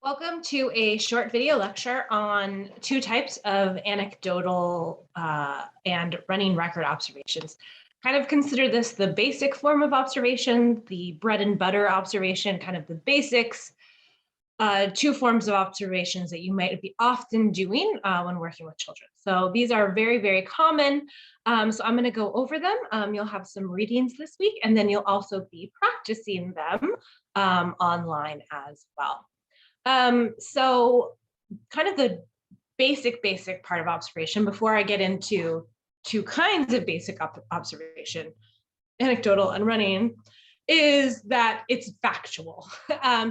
Welcome to a short video lecture on two types of anecdotal and running record observations. Kind of consider this the basic form of observation, the bread and butter observation, kind of the basics, two forms of observations that you might be often doing when working with children. So these are very, very common. So I'm going to go over them. You'll have some readings this week, and then you'll also be practicing them online as well. So kind of the basic part of observation before I get into two kinds of basic observation, anecdotal and running, is that it's factual.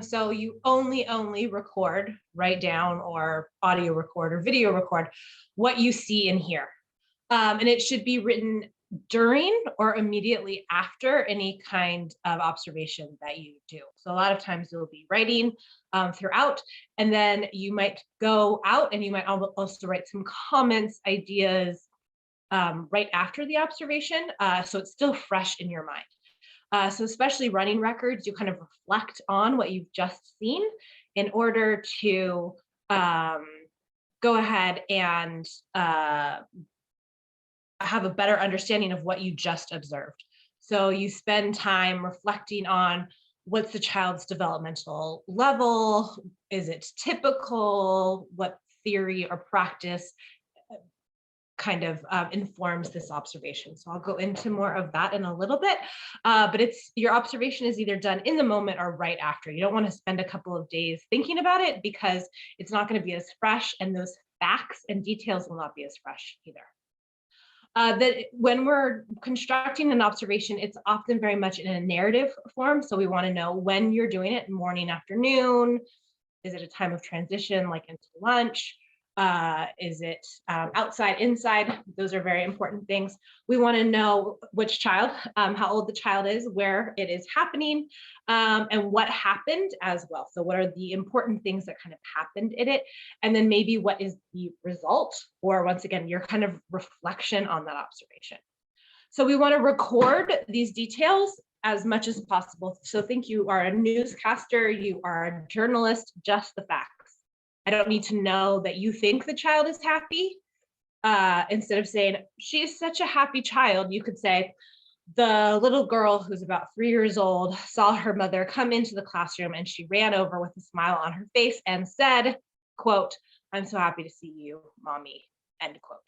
So you only record, write down, or audio record or video record what you see and hear. And it should be written during or immediately after any kind of observation that you do. So a lot of times you'll be writing throughout, and then you might go out and you might also write some comments, ideas right after the observation. So it's still fresh in your mind. So especially running records, you kind of reflect on what you've just seen in order to go ahead and have a better understanding of what you just observed. So you spend time reflecting on what's the child's developmental level, is it typical, what theory or practice kind of informs this observation. So I'll go into more of that in a little bit, but your observation is either done in the moment or right after. You don't want to spend a couple of days thinking about it because it's not going to be as fresh, and those facts and details will not be as fresh either. That when we're constructing an observation, it's often very much in a narrative form. So we want to know when you're doing it, morning, afternoon. Is it a time of transition, like into lunch? Is it outside, inside? Those are very important things. We want to know which child, how old the child is, where it is happening, and what happened as well. So what are the important things that kind of happened in it? And then maybe what is the result, or once again, your kind of reflection on that observation. So we want to record these details as much as possible. So think you are a newscaster, you are a journalist, just the facts. I don't need to know that you think the child is happy. Instead of saying, she's such a happy child, you could say, the little girl who's about 3 years old saw her mother come into the classroom and she ran over with a smile on her face and said, quote, "I'm so happy to see you, mommy," end quote.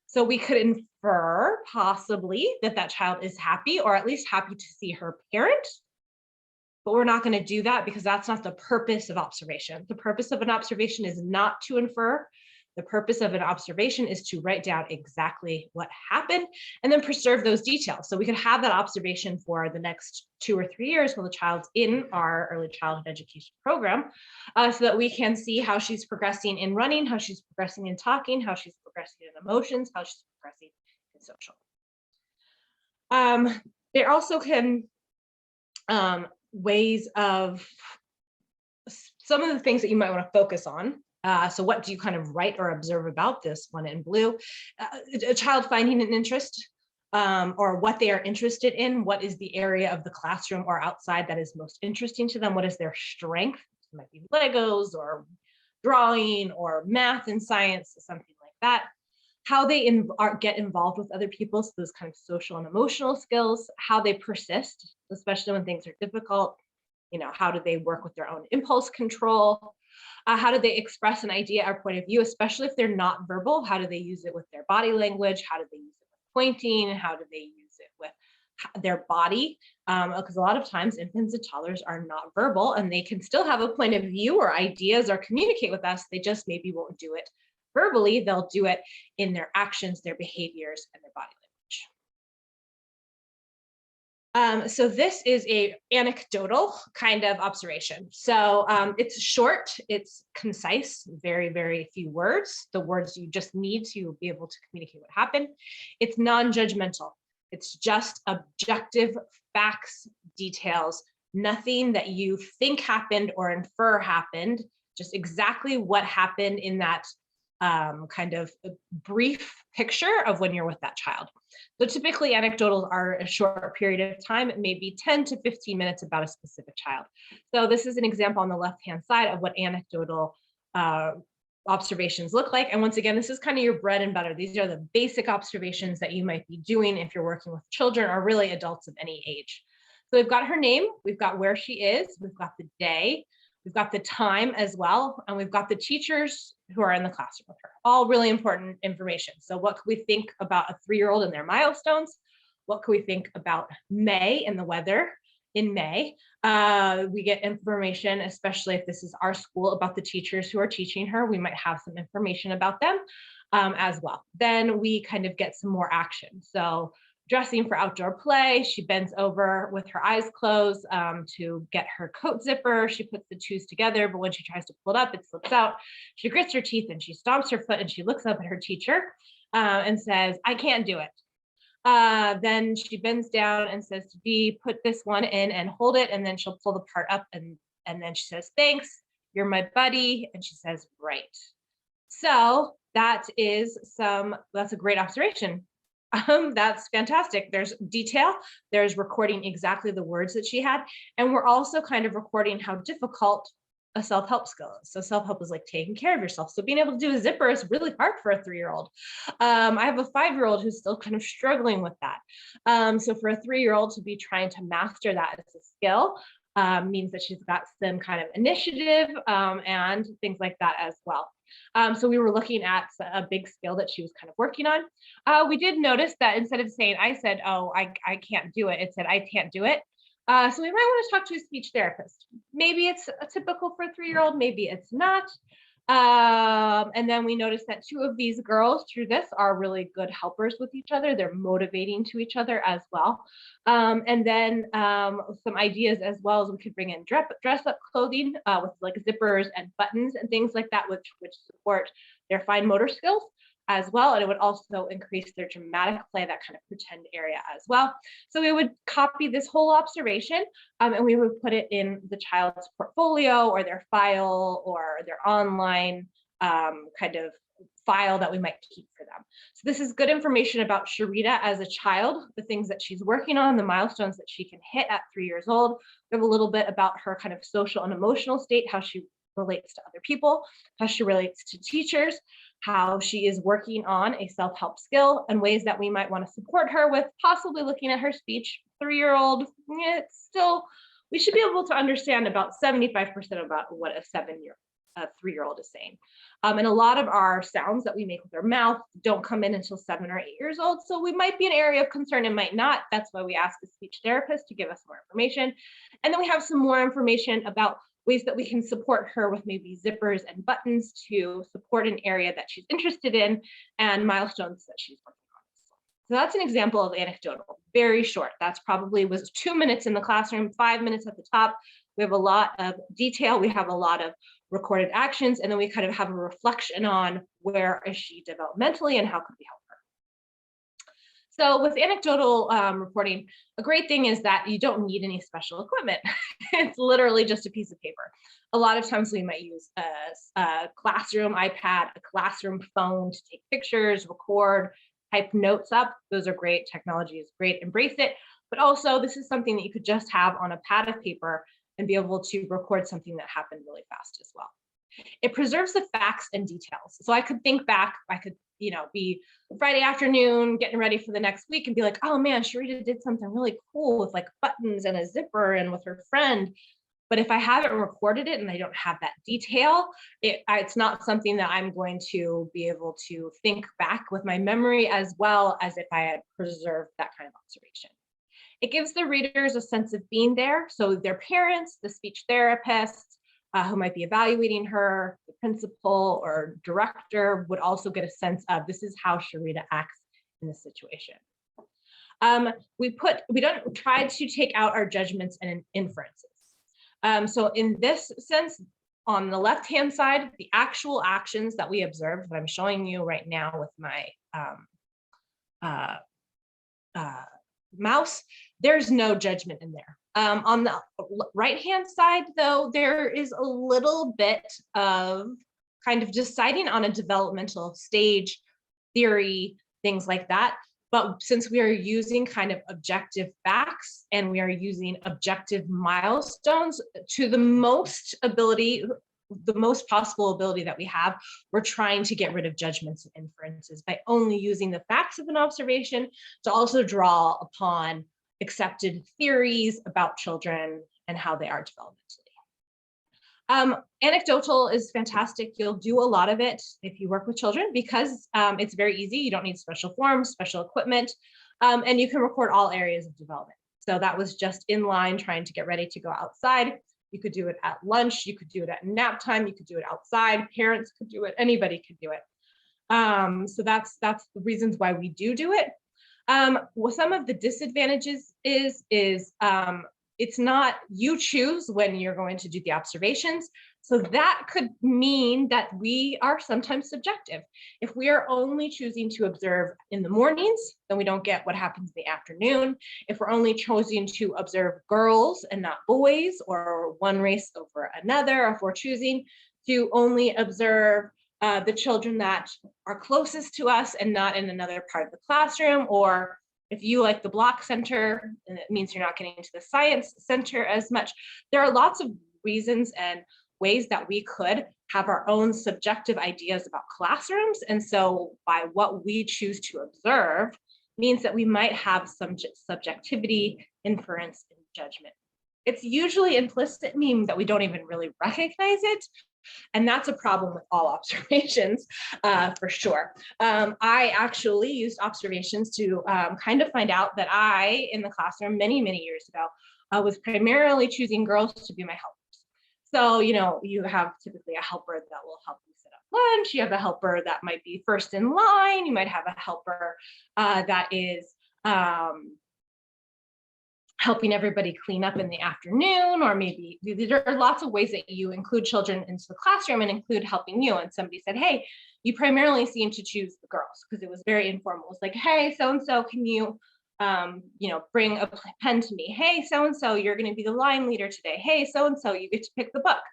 So we could infer possibly that that child is happy, or at least happy to see her parent. But we're not going to do that because that's not the purpose of observation. The purpose of an observation is not to infer. The purpose of an observation is to write down exactly what happened and then preserve those details. So we could have that observation for the next 2 or 3 years while the child's in our early childhood education program, so that we can see how she's progressing in running, how she's progressing in talking, how she's progressing in emotions, how she's progressing in social. There also can ways of some of the things that you might want to focus on. So what do you kind of write or observe about this one in blue? A child finding an interest, or what they are interested in. What is the area of the classroom or outside that is most interesting to them? What is their strength? It might be Legos or drawing or math and science, something like that. How they get involved with other people, so those kind of social and emotional skills. How they persist, especially when things are difficult. How do they work with their own impulse control? How do they express an idea or point of view, especially if they're not verbal? How do they use it with their body language? How do they use it with pointing? How do they use it with their body? Because a lot of times infants and toddlers are not verbal, and they can still have a point of view or ideas or communicate with us. They just maybe won't do it verbally. They'll do it in their actions, their behaviors, and their body language. So this is a anecdotal kind of observation. So it's short, it's concise, very, very few words, the words you just need to be able to communicate what happened. It's non-judgmental. It's just objective facts, details, nothing that you think happened or infer happened, just exactly what happened in that kind of a brief picture of when you're with that child. So typically anecdotals are a short period of time, it may be 10 to 15 minutes about a specific child. So this is an example on the left-hand side of what anecdotal uh, observations look like. And once again, this is kind of your bread and butter. These are the basic observations that you might be doing if you're working with children or really adults of any age. So we've got her name, we've got where she is, we've got the day, we've got the time as well, and we've got the teachers who are in the classroom with her. All really important information. So what could we think about a 3-year-old and their milestones? What could we think about May and the weather in May? We get information, especially if this is our school, about the teachers who are teaching her. We might have some information about them as well. Then we kind of get some more action. So dressing for outdoor play, she bends over with her eyes closed to get her coat zipper. She puts the twos together, but when she tries to pull it up, it slips out. She grits her teeth and she stomps her foot and she looks up at her teacher and says, "I can't do it." Then she bends down and says to D, "Put this one in and hold it." And then she'll pull the part up and then she says, "Thanks, you're my buddy." And she says, "Right." So that's a great observation. That's fantastic. There's detail, there's recording exactly the words that she had. And we're also kind of recording how difficult a self-help skill is. So self-help is like taking care of yourself. So being able to do a zipper is really hard for a 3-year-old. I have a 5-year-old who's still kind of struggling with that. So for a 3-year-old to be trying to master that as a skill means that she's got some kind of initiative and things like that as well. So we were looking at a big skill that she was kind of working on. We did notice that instead of saying, I said, "Oh, I can't do it," it said, "I can't do it." So we might want to talk to a speech therapist. Maybe it's typical for a 3-year-old, maybe it's not. And then we noticed that 2 of these girls through this are really good helpers with each other. They're motivating to each other as well. And then some ideas as well as we could bring in dress up clothing with like zippers and buttons and things like that, which support their fine motor skills as well. And it would also increase their dramatic play, that kind of pretend area as well. So we would copy this whole observation and we would put it in the child's portfolio or their file or their online kind of file that we might keep for them. So this is good information about Sharita as a child, the things that she's working on, the milestones that she can hit at 3 years old. We have a little bit about her kind of social and emotional state, how she relates to other people, how she relates to teachers, how she is working on a self-help skill, and ways that we might want to support her with, possibly looking at her speech. 3-year-old, it's still, we should be able to understand about 75% about what a 3-year-old is saying. And a lot of our sounds that we make with our mouth don't come in until 7 or 8 years old. So we might be an area of concern and might not. That's why we ask a speech therapist to give us more information. And then we have some more information about ways that we can support her with maybe zippers and buttons to support an area that she's interested in and milestones that she's working on. So that's an example of anecdotal, very short. That's probably was 2 minutes in the classroom, 5 minutes at the top. We have a lot of detail. We have a lot of recorded actions, and then we kind of have a reflection on where is she developmentally and how could we help her. So with anecdotal reporting, a great thing is that you don't need any special equipment. It's literally just a piece of paper. A lot of times we might use a classroom iPad, a classroom phone to take pictures, record, type notes up. Those are great. Technology is great. Embrace it. But also, this is something that you could just have on a pad of paper and be able to record something that happened really fast as well. It preserves the facts and details. So I could think back, I could, be Friday afternoon getting ready for the next week and be like, "Oh man, Sharita did something really cool with like buttons and a zipper and with her friend." But if I haven't recorded it and I don't have that detail, it's not something that I'm going to be able to think back with my memory as well as if I had preserved that kind of observation. It gives the readers a sense of being there. So their parents, the speech therapist, who might be evaluating her, the principal or director would also get a sense of this is how Sharita acts in this situation. We don't try to take out our judgments and inferences. So in this sense, on the left-hand side, the actual actions that we observed, that I'm showing you right now with my mouse, there's no judgment in there. On the right-hand side, though, there is a little bit of kind of deciding on a developmental stage, theory, things like that. But since we are using kind of objective facts and we are using objective milestones to the most ability, the most possible ability that we have, we're trying to get rid of judgments and inferences by only using the facts of an observation to also draw upon accepted theories about children and how they are developmentally. Anecdotal is fantastic. You'll do a lot of it if you work with children because it's very easy. You don't need special forms, special equipment, and you can record all areas of development. So that was just in line trying to get ready to go outside. You could do it at lunch. You could do it at nap time. You could do it outside. Parents could do it. Anybody could do it. So that's the reasons why we do it. Well, some of the disadvantages is it's not, you choose when you're going to do the observations. So that could mean that we are sometimes subjective. If we are only choosing to observe in the mornings, then we don't get what happens in the afternoon. If we're only choosing to observe girls and not boys, or one race over another, or if we're choosing to only observe the children that are closest to us and not in another part of the classroom, or if you like the block center, and it means you're not getting into the science center as much. There are lots of reasons and ways that we could have our own subjective ideas about classrooms. And so by what we choose to observe means that we might have some subjectivity, inference, and judgment. It's usually implicit, meaning that we don't even really recognize it. And that's a problem with all observations, for sure. I actually used observations to kind of find out that I, in the classroom many, many years ago, was primarily choosing girls to be my helpers. So, you have typically a helper that will help you set up lunch. You have a helper that might be first in line. You might have a helper that is helping everybody clean up in the afternoon, or maybe there are lots of ways that you include children into the classroom and include helping you. And somebody said, hey, you primarily seem to choose the girls, because it was very informal. It's like, hey, so-and-so, can you, bring a pen to me? Hey, so-and-so, you're going to be the line leader today. Hey, so-and-so, you get to pick the book.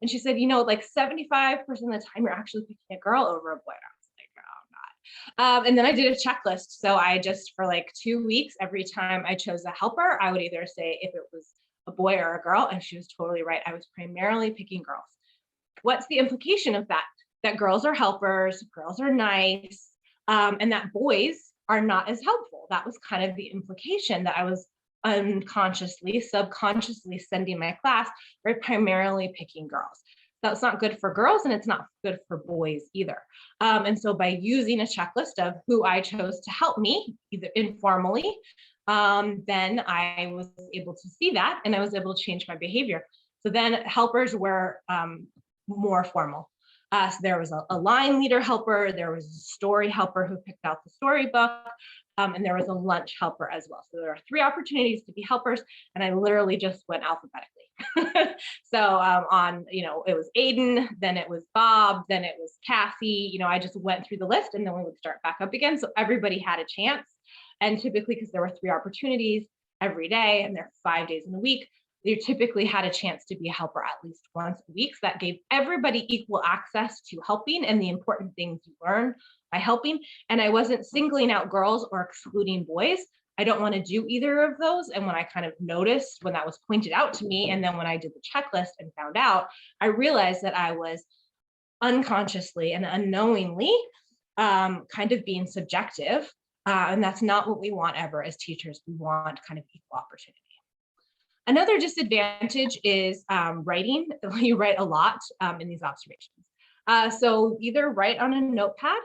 And she said, like 75% of the time you're actually picking a girl over a boy. And then I did a checklist. So I just, for like 2 weeks, every time I chose a helper, I would either say if it was a boy or a girl, and she was totally right. I was primarily picking girls. What's the implication of that? That girls are helpers, girls are nice, and that boys are not as helpful. That was kind of the implication that I was unconsciously, subconsciously sending my class, by primarily picking girls. That's not good for girls, and it's not good for boys either. And so by using a checklist of who I chose to help me, either informally, then I was able to see that, and I was able to change my behavior. So then helpers were more formal. So there was a line leader helper, there was a story helper who picked out the storybook, and there was a lunch helper as well. So there are 3 opportunities to be helpers, and I literally just went alphabetically. So it was Aiden, then it was Bob, then it was Cassie. I just went through the list, and then we would start back up again. So everybody had a chance. And typically, because there were 3 opportunities every day, and there are 5 days in a week, you typically had a chance to be a helper at least once a week. So that gave everybody equal access to helping and the important things you learn by helping. And I wasn't singling out girls or excluding boys. I don't want to do either of those. And when I kind of noticed when that was pointed out to me, and then when I did the checklist and found out, I realized that I was unconsciously and unknowingly kind of being subjective. And that's not what we want ever as teachers. We want kind of equal opportunity. Another disadvantage is writing. You write a lot in these observations. So either write on a notepad,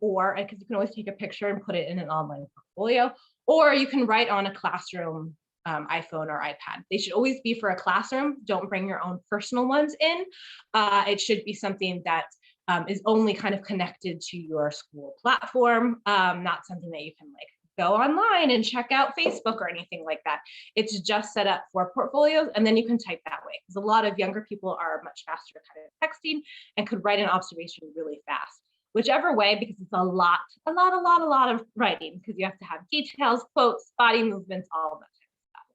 or because you can always take a picture and put it in an online portfolio, or you can write on a classroom iPhone or iPad. They should always be for a classroom. Don't bring your own personal ones in. It should be something that is only kind of connected to your school platform, not something that you can go online and check out Facebook or anything like that. It's just set up for portfolios, and then you can type that way, because a lot of younger people are much faster kind of texting and could write an observation really fast. Whichever way, because it's a lot of writing, because you have to have details, quotes, body movements, all of that type of stuff.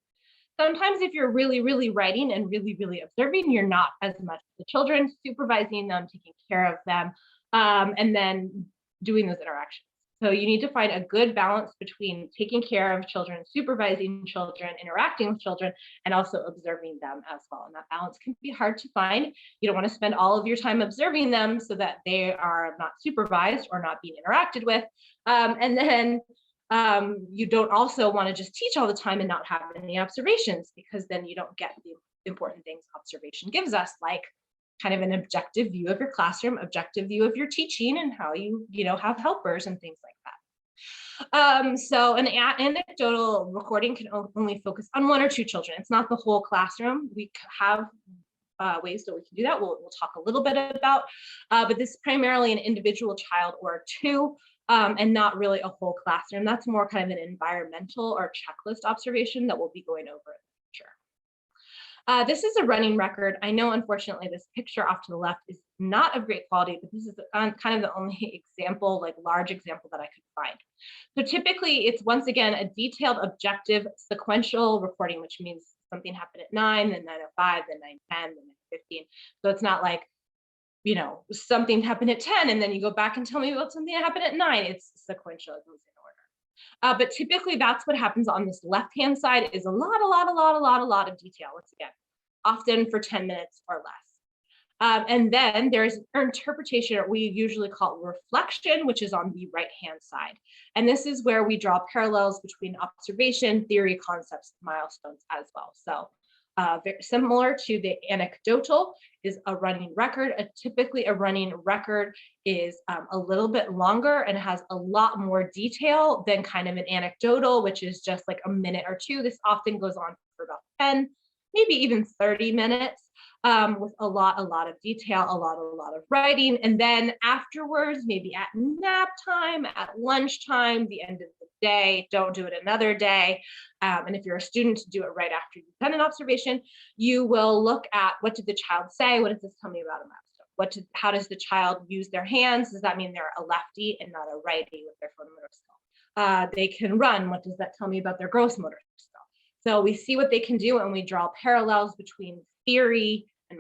Sometimes if you're really, really writing and really, really observing, you're not as much the children, supervising them, taking care of them, and then doing those interactions. So you need to find a good balance between taking care of children, supervising children, interacting with children, and also observing them as well. And that balance can be hard to find. You don't want to spend all of your time observing them so that they are not supervised or not being interacted with. And then you don't also want to just teach all the time and not have any observations, because then you don't get the important things observation gives us, like kind of an objective view of your classroom, objective view of your teaching, and how you have helpers and things like that. So an anecdotal recording can only focus on one or two children. It's not the whole classroom. We have ways that we can do that. We'll talk a little bit about, but this is primarily an individual child or two, and not really a whole classroom. That's more kind of an environmental or checklist observation that we'll be going over in the future. This is a running record. I know, unfortunately, this picture off to the left is not of great quality, but this is kind of the only example, like large example that I could find. So typically it's, once again, a detailed, objective, sequential recording, which means something happened at 9, then 9:05, then 9:10, then 9:15. So it's not like, something happened at 10 and then you go back and tell me about something that happened at 9. It's sequential, it goes in order. But typically that's what happens on this left-hand side, is a lot of detail, once again, often for 10 minutes or less. And then there's interpretation, or we usually call it reflection, which is on the right-hand side. And this is where we draw parallels between observation, theory, concepts, milestones as well. So very similar to the anecdotal is a running record. Typically a running record is a little bit longer and has a lot more detail than kind of an anecdotal, which is just like a minute or two. This often goes on for about 10, maybe even 30 minutes, with a lot of detail, a lot of writing. And then afterwards, maybe at nap time, at lunchtime, the end of the day, don't do it another day. And if you're a student, do it right after you've done an observation. You will look at, what did the child say? What does this tell me about a milestone? How does the child use their hands? Does that mean they're a lefty and not a righty with their photomotor skill? They can run. What does that tell me about their gross motor skill? So we see what they can do, and we draw parallels between theory and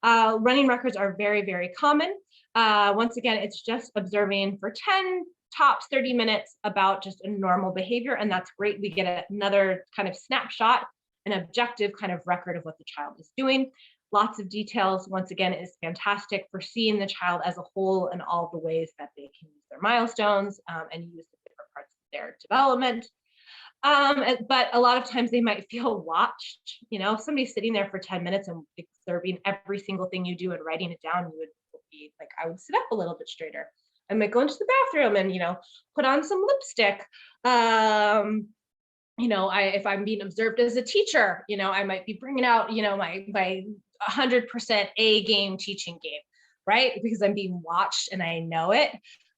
milestones. Running records are very, very common. Once again, it's just observing for 10, tops 30 minutes about just a normal behavior, and that's great. We get another kind of snapshot, an objective kind of record of what the child is doing. Lots of details, once again, is fantastic for seeing the child as a whole and all the ways that they can use their milestones, and use the different parts of their development. But a lot of times they might feel watched. If somebody's sitting there for 10 minutes and observing every single thing you do and writing it down, you would be like, I would sit up a little bit straighter. I might go into the bathroom and, put on some lipstick. If I'm being observed as a teacher, I might be bringing out, my 100% A game teaching game, right? Because I'm being watched and I know it.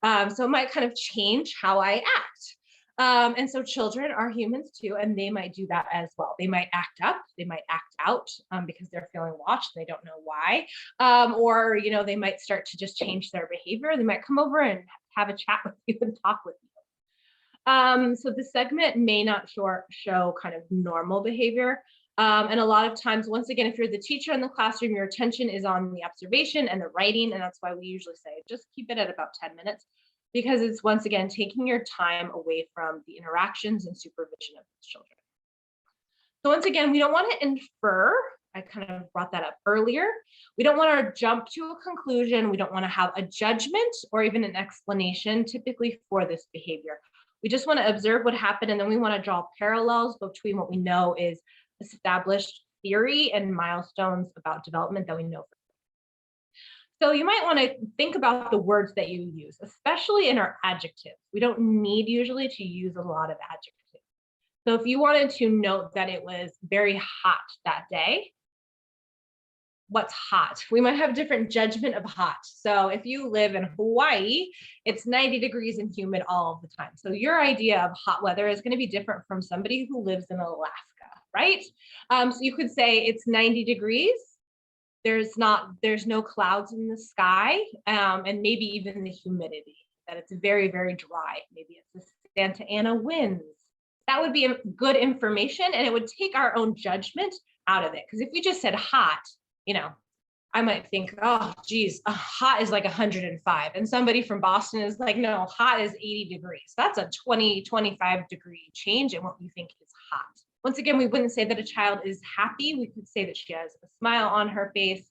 So it might kind of change how I act. And so children are humans too, and they might do that as well. They might act up, they might act out, because they're feeling watched, they don't know why. Or, they might start to just change their behavior. They might come over and have a chat with you and talk with you. So the segment may not show kind of normal behavior. And a lot of times, once again, if you're the teacher in the classroom, your attention is on the observation and the writing. And that's why we usually say, just keep it at about 10 minutes. Because it's, once again, taking your time away from the interactions and supervision of the children. So once again, we don't want to infer. I kind of brought that up earlier. We don't want to jump to a conclusion. We don't want to have a judgment or even an explanation typically for this behavior. We just want to observe what happened, and then we want to draw parallels between what we know is established theory and milestones about development that we know. So you might want to think about the words that you use, especially in our adjectives. We don't need usually to use a lot of adjectives. So if you wanted to note that it was very hot that day, what's hot? We might have different judgment of hot. So if you live in Hawaii, it's 90 degrees and humid all of the time. So your idea of hot weather is going to be different from somebody who lives in Alaska, right? So you could say it's 90 degrees. There's no clouds in the sky, and maybe even the humidity, that it's very, very dry. Maybe it's the Santa Ana winds. That would be good information, and it would take our own judgment out of it. Because if we just said hot, you know, I might think, oh, geez, hot is like 105. And somebody from Boston is like, no, hot is 80 degrees. That's a 20, 25-degree change in what we think is hot. Once again, we wouldn't say that a child is happy. We could say that she has a smile on her face.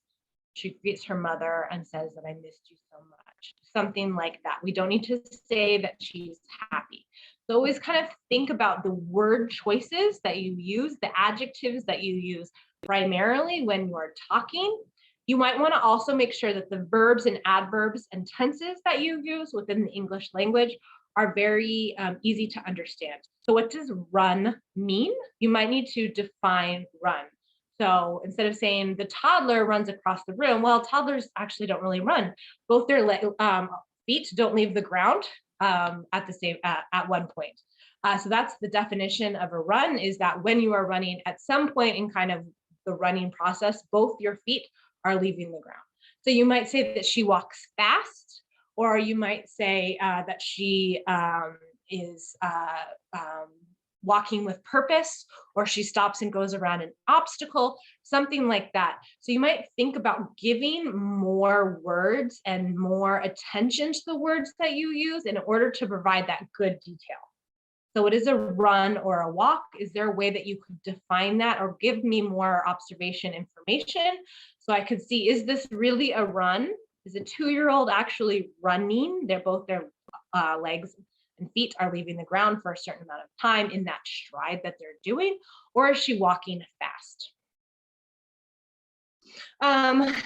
She greets her mother and says that I missed you so much. Something like that. We don't need to say that she's happy. So always kind of think about the word choices that you use, the adjectives that you use primarily when you're talking. You might want to also make sure that the verbs and adverbs and tenses that you use within the English language are very easy to understand. So what does run mean? You might need to define run. So instead of saying the toddler runs across the room, well, toddlers actually don't really run. Both their feet don't leave the ground at the same at one point. So that's the definition of a run, is that when you are running at some point in kind of the running process, both your feet are leaving the ground. So you might say that she walks fast, or you might say that she is walking with purpose, or she stops and goes around an obstacle, something like that. So you might think about giving more words and more attention to the words that you use in order to provide that good detail. So what is a run or a walk? Is there a way that you could define that or give me more observation information so I could see, is this really a run? Is a 2-year-old actually running? They're both their legs and feet are leaving the ground for a certain amount of time in that stride that they're doing, or is she walking fast?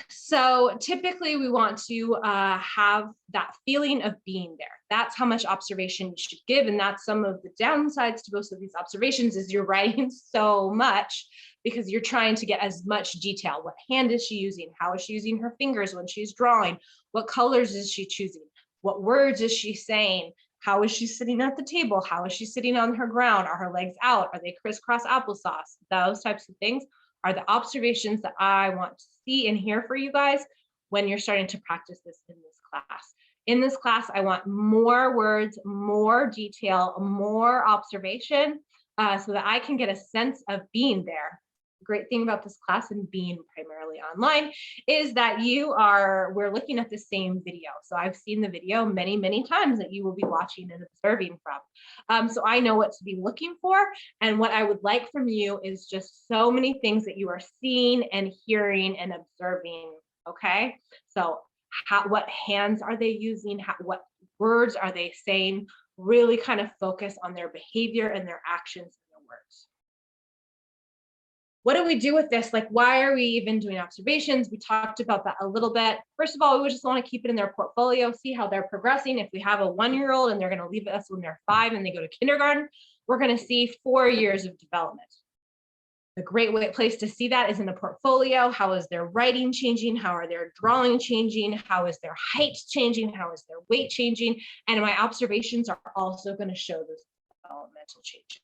So typically we want to have that feeling of being there. That's how much observation you should give. And that's some of the downsides to most of these observations is you're writing so much because you're trying to get as much detail. What hand is she using? How is she using her fingers when she's drawing? What colors is she choosing? What words is she saying? How is she sitting at the table? How is she sitting on her ground? Are her legs out? Are they crisscross applesauce? Those types of things are the observations that I want to see and hear for you guys when you're starting to practice this in this class. In this class, I want more words, more detail, more observation, so that I can get a sense of being there. The great thing about this class and being primarily online is that we're looking at the same video. So I've seen the video many, many times that you will be watching and observing from. So I know what to be looking for. And what I would like from you is just so many things that you are seeing and hearing and observing. Okay. So what hands are they using? What words are they saying? Really kind of focus on their behavior and their actions and their words. What do we do with this? Like, why are we even doing observations? We talked about that a little bit. First of all, we would just want to keep it in their portfolio, see how they're progressing. If we have a 1-year-old and they're going to leave us when they're 5 and they go to kindergarten, we're going to see 4 years of development. A great place to see that is in the portfolio. How is their writing changing? How are their drawing changing? How is their height changing? How is their weight changing? And my observations are also going to show those developmental changes.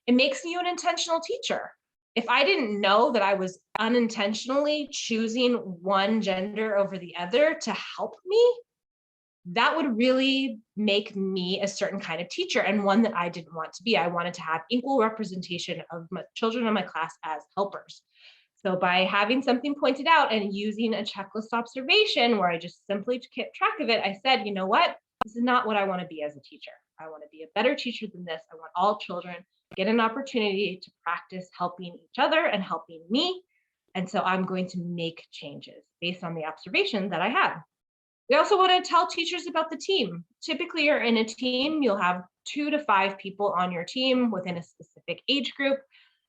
It makes you an intentional teacher. If I didn't know that I was unintentionally choosing one gender over the other to help me, that would really make me a certain kind of teacher and one that I didn't want to be. I wanted to have equal representation of my children in my class as helpers. So by having something pointed out and using a checklist observation where I just simply kept track of it, I said, you know what? This is not what I want to be as a teacher. I want to be a better teacher than this. I want all children to get an opportunity to practice helping each other and helping me. And so I'm going to make changes based on the observation that I had. We also want to tell teachers about the team. Typically, you're in a team, you'll have 2 to 5 people on your team within a specific age group.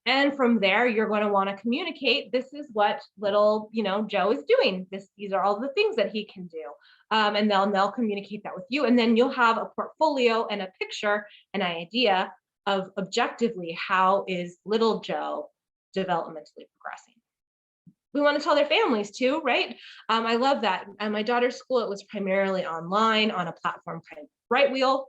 And from there, you're going to want to communicate, this is what little, Joe is doing. These are all the things that he can do. And they'll communicate that with you. And then you'll have a portfolio and a picture, an idea of objectively how is little Joe developmentally progressing. We want to tell their families too, right? I love that. At my daughter's school, it was primarily online on a platform kind of Bright Wheel.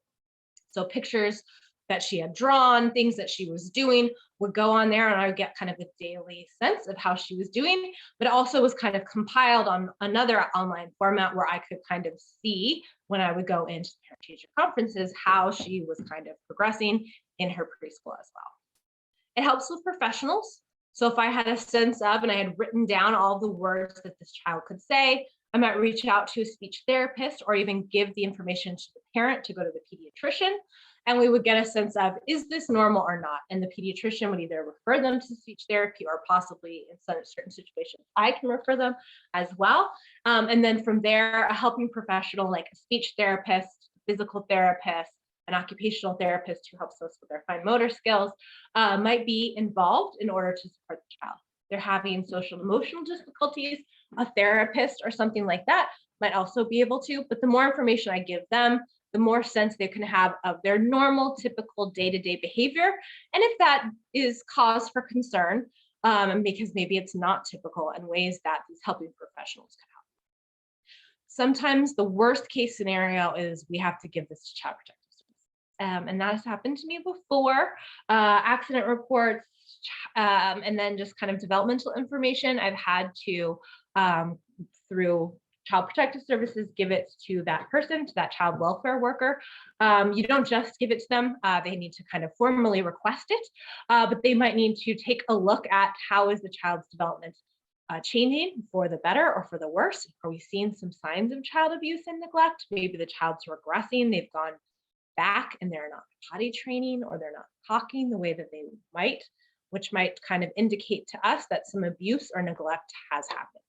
So pictures that she had drawn, things that she was doing would go on there and I would get kind of a daily sense of how she was doing, but it also was kind of compiled on another online format where I could kind of see when I would go into parent-teacher conferences, how she was kind of progressing in her preschool as well. It helps with professionals. So if I had a sense of, and I had written down all the words that this child could say, I might reach out to a speech therapist or even give the information to the parent to go to the pediatrician. And we would get a sense of, is this normal or not? And the pediatrician would either refer them to speech therapy or possibly in certain situations, I can refer them as well. And then from there, a helping professional like a speech therapist, physical therapist, an occupational therapist who helps us with their fine motor skills might be involved in order to support the child. They're having social emotional difficulties, a therapist or something like that might also be able to, but the more information I give them, the more sense they can have of their normal, typical day-to-day behavior. And if that is cause for concern, because maybe it's not typical in ways that these helping professionals can help. Sometimes the worst case scenario is we have to give this to Child Protective Services. And that has happened to me before. Accident reports, and then just kind of developmental information. I've had to, through Child Protective Services, give it to that person, to that child welfare worker. You don't just give it to them. They need to kind of formally request it, but they might need to take a look at how is the child's development changing for the better or for the worse. Are we seeing some signs of child abuse and neglect? Maybe the child's regressing, they've gone back and they're not potty training or they're not talking the way that they might, which might kind of indicate to us that some abuse or neglect has happened.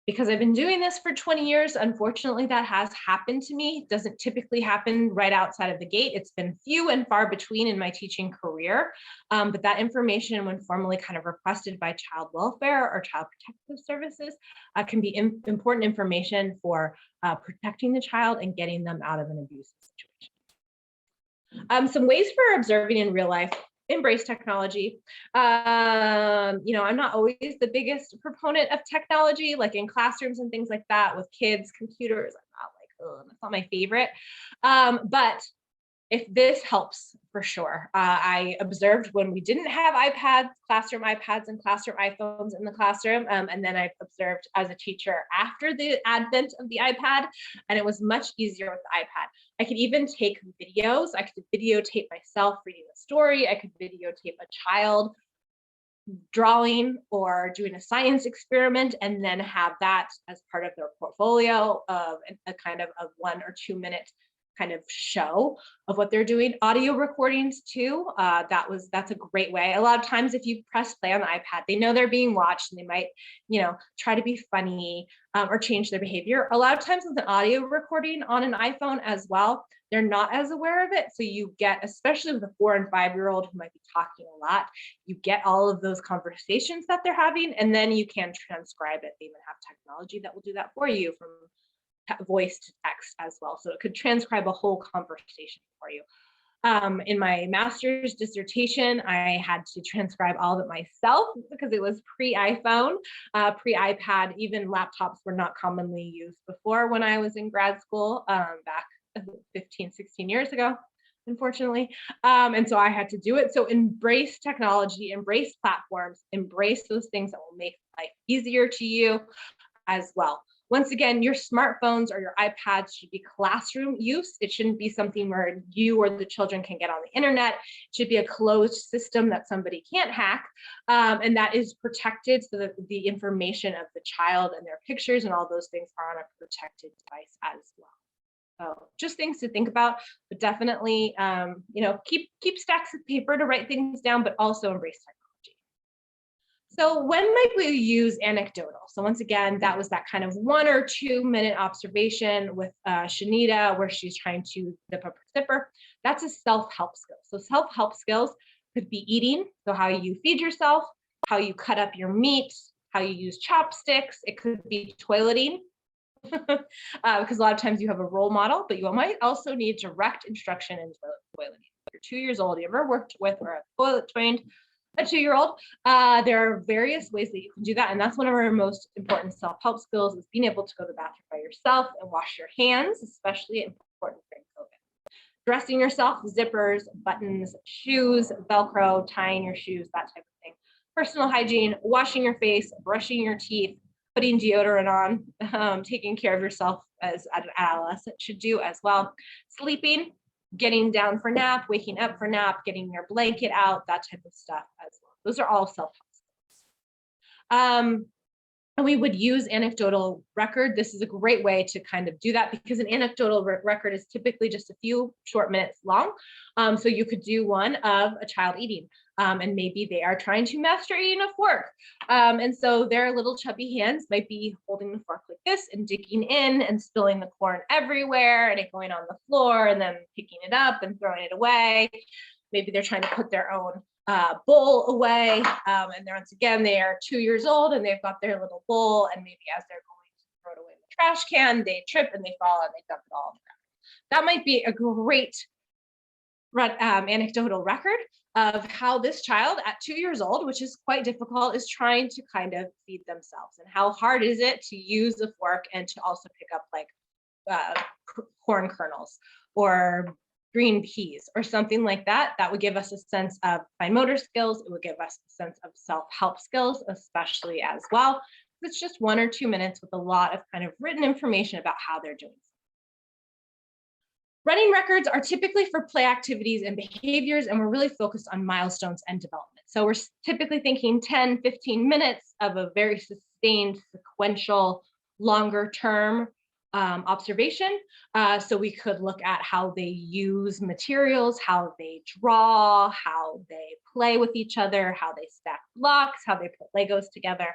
Because I've been doing this for 20 years, unfortunately, that has happened to me. It doesn't typically happen right outside of the gate. It's been few and far between in my teaching career, but that information, when formally kind of requested by child welfare or child protective services, can be important information for protecting the child and getting them out of an abusive situation. Some ways for observing in real life: embrace technology. I'm not always the biggest proponent of technology, like in classrooms and things like that with kids, computers. I'm not like, oh, that's not my favorite. But if this helps, for sure. I observed when we didn't have iPads, classroom iPads and classroom iPhones in the classroom. And then I've observed as a teacher after the advent of the iPad, and it was much easier with the iPad. I could even take videos. I could videotape myself reading a story. I could videotape a child drawing or doing a science experiment, and then have that as part of their portfolio of a kind of a 1 or 2 minute kind of show of what they're doing. Audio recordings too. That's a great way. A lot of times if you press play on the iPad, they know they're being watched and they might, try to be funny or change their behavior. A lot of times with an audio recording on an iPhone as well, they're not as aware of it. So you get, especially with a 4 and 5-year-old who might be talking a lot, you get all of those conversations that they're having, and then you can transcribe it. They even have technology that will do that for you from voice to text as well. So it could transcribe a whole conversation for you. In my master's dissertation, I had to transcribe all of it myself because it was pre-iPhone, pre-iPad. Even laptops were not commonly used before when I was in grad school back 15, 16 years ago, unfortunately. And so I had to do it. So embrace technology, embrace platforms, embrace those things that will make life easier to you as well. Once again, your smartphones or your iPads should be classroom use. It shouldn't be something where you or the children can get on the internet. It should be a closed system that somebody can't hack, and that is protected so that the information of the child and their pictures and all those things are on a protected device as well. So just things to think about, but definitely, keep stacks of paper to write things down, but also embrace technology. So when might we use anecdotal? So once again, that was that kind of 1 or 2 minute observation with Shanita where she's trying to zip up her zipper. That's a self-help skill. So self-help skills could be eating, so how you feed yourself, how you cut up your meat, how you use chopsticks. It could be toileting, because a lot of times you have a role model, but you might also need direct instruction in toileting. If you're 2 years old, you ever worked with or toilet trained a 2-year-old, there are various ways that you can do that. And that's one of our most important self-help skills, is being able to go to the bathroom by yourself and wash your hands, especially important during COVID. Dressing yourself, zippers, buttons, shoes, Velcro, tying your shoes, that type of thing. Personal hygiene, washing your face, brushing your teeth, putting deodorant on, taking care of yourself as an adolescent should do as well. Sleeping, getting down for nap, waking up for nap, getting your blanket out, that type of stuff as well. Those are all self-help skills. And we would use anecdotal record. This is a great way to kind of do that because an anecdotal record is typically just a few short minutes long. So you could do one of a child eating, and maybe they are trying to master eating a fork. And so their little chubby hands might be holding the fork like this and digging in and spilling the corn everywhere and it going on the floor and then picking it up and throwing it away. Maybe they're trying to put their own bowl away. And once again, they are 2 years old and they've got their little bowl. And maybe as they're going to throw it away in the trash can, they trip and they fall and they dump it all on the ground. That might be a great anecdotal record of how this child at 2 years old, which is quite difficult, is trying to kind of feed themselves. And how hard is it to use a fork and to also pick up like corn kernels or green peas or something like that. That would give us a sense of fine motor skills. It would give us a sense of self-help skills, especially as well. It's just 1 or 2 minutes with a lot of kind of written information about how they're doing. Running records are typically for play activities and behaviors, and we're really focused on milestones and development. So we're typically thinking 10, 15 minutes of a very sustained, sequential, longer term observation. So we could look at how they use materials, how they draw, how they play with each other, how they stack blocks, how they put Legos together,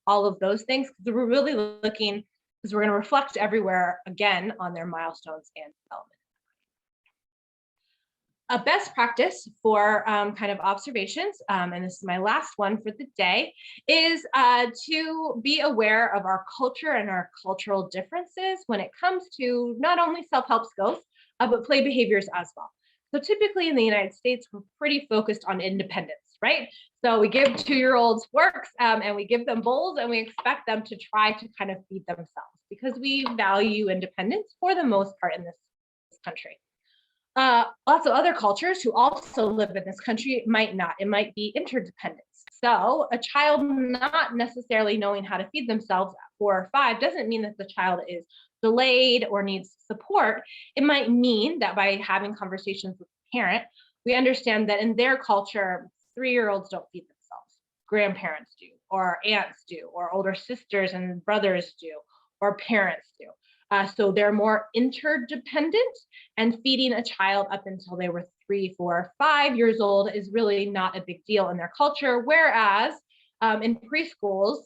all of those things. Because we're really looking, because we're going to reflect everywhere again on their milestones and development. A best practice for kind of observations, and this is my last one for the day, is to be aware of our culture and our cultural differences when it comes to not only self-help skills, but play behaviors as well. So typically in the United States, we're pretty focused on independence, right? So we give 2-year-olds forks and we give them bowls and we expect them to try to kind of feed themselves because we value independence for the most part in this country. Lots of other cultures who also live in this country might not. It might be interdependence. So a child not necessarily knowing how to feed themselves at 4 or 5 doesn't mean that the child is delayed or needs support. It might mean that by having conversations with the parent, we understand that in their culture, 3-year-olds don't feed themselves. Grandparents do, or aunts do, or older sisters and brothers do, or parents do. So they're more interdependent, and feeding a child up until they were 3, 4, 5 years old is really not a big deal in their culture. Whereas in preschools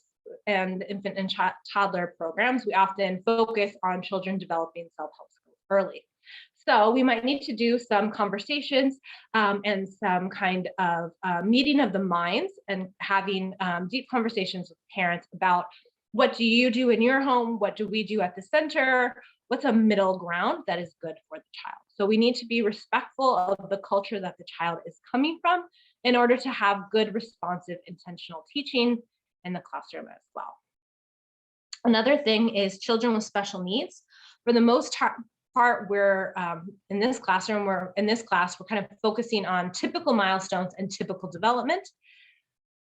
and infant and toddler programs, we often focus on children developing self-help skills early. So we might need to do some conversations and some kind of meeting of the minds and having deep conversations with parents about what do you do in your home? What do we do at the center? What's a middle ground that is good for the child? So we need to be respectful of the culture that the child is coming from in order to have good, responsive, intentional teaching in the classroom as well. Another thing is children with special needs. For the most part, we're in this class, we're kind of focusing on typical milestones and typical development.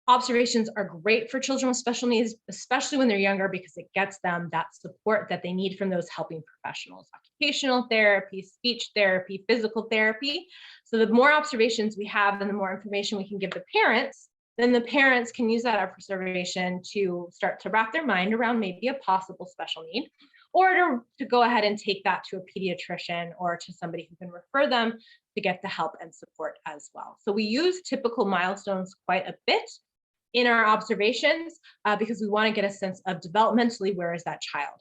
Observations are great for children with special needs, especially when they're younger, because it gets them that support that they need from those helping professionals, occupational therapy, speech therapy, physical therapy. So the more observations we have and the more information we can give the parents, then the parents can use that observation to start to wrap their mind around maybe a possible special need, or to go ahead and take that to a pediatrician or to somebody who can refer them to get the help and support as well. So we use typical milestones quite a bit in our observations because we want to get a sense of developmentally, where is that child?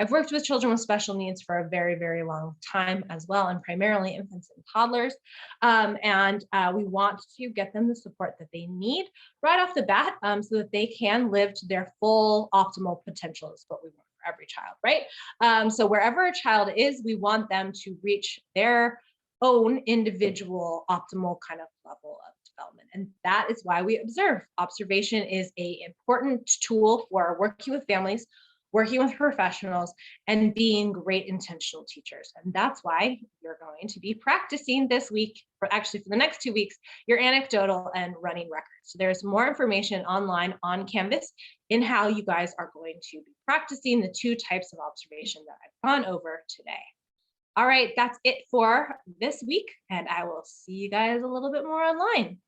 I've worked with children with special needs for a very, very long time as well, and primarily infants and toddlers. We want to get them the support that they need right off the bat so that they can live to their full optimal potential is what we want for every child, right? So wherever a child is, we want them to reach their own individual optimal kind of level of development. And that is why we observe. Observation is an important tool for working with families, working with professionals, and being great intentional teachers. And that's why you're going to be practicing this week, for the next 2 weeks, your anecdotal and running records. So there's more information online on Canvas in how you guys are going to be practicing the 2 types of observation that I've gone over today. All right, that's it for this week, and I will see you guys a little bit more online.